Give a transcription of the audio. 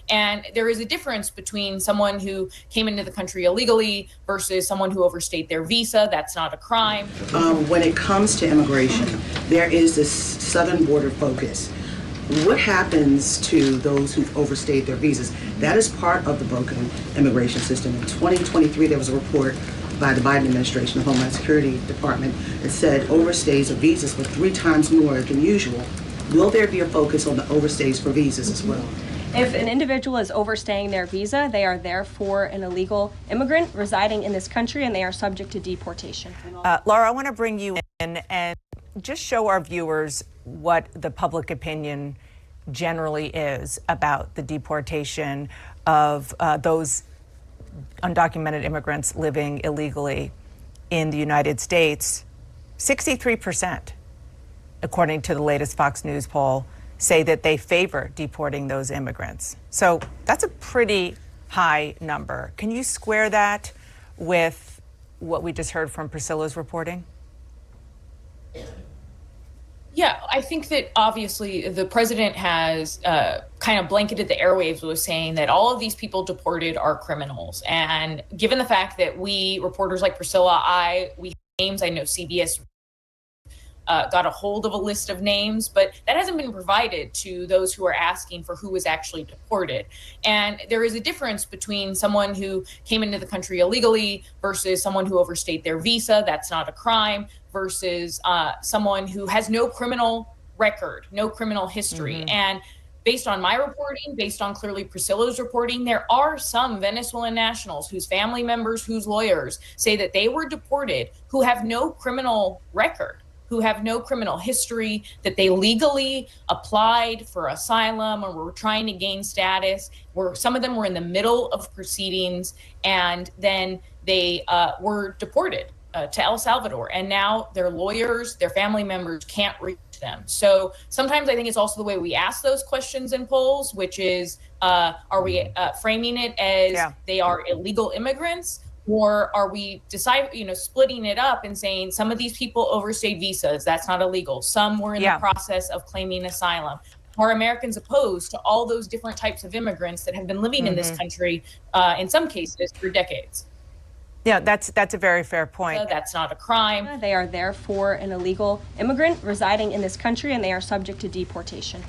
And there is a difference between someone who came into the country illegally versus someone who overstayed their visa. That's not a crime. When it comes to immigration, there is this southern border focus. What happens to those who've overstayed their visas? That is part of the broken immigration system. In 2023, there was a report by the Biden administration, the Homeland Security Department, that said overstays of visas were 3 times more than usual. Will there be a focus on the overstays for visas as well? If an individual is overstaying their visa, they are therefore an illegal immigrant residing in this country, and they are subject to deportation. Laura, I want to bring you in and just show our viewers what the public opinion generally is about the deportation of those undocumented immigrants living illegally in the United States. 63%, according to the latest Fox News poll, say that they favor deporting those immigrants. So that's a pretty high number. Can you square that with what we just heard from Priscilla's reporting? Yeah, I think that obviously the president has kind of blanketed the airwaves with saying that all of these people deported are criminals. And given the fact that we, reporters like Priscilla, we names, I know CBS got a hold of a list of names, but that hasn't been provided to those who are asking for who was actually deported. And there is a difference between someone who came into the country illegally versus someone who overstayed their visa. That's not a crime, versus someone who has no criminal record, no criminal history. Mm-hmm. And based on my reporting, based on clearly Priscilla's reporting, there are some Venezuelan nationals whose family members, whose lawyers say that they were deported, who have no criminal record, who have no criminal history, that they legally applied for asylum or were trying to gain status, where some of them were in the middle of proceedings, and then they were deported to El Salvador. And now their lawyers, their family members can't reach them. So sometimes I think it's also the way we ask those questions in polls, which is, are we framing it as they are illegal immigrants? Or are we splitting it up and saying some of these people overstayed visas, that's not illegal. Some were in the process of claiming asylum. Are Americans opposed to all those different types of immigrants that have been living in this country, in some cases, for decades? Yeah, that's a very fair point. So that's not a crime. They are therefore an illegal immigrant residing in this country, and they are subject to deportation.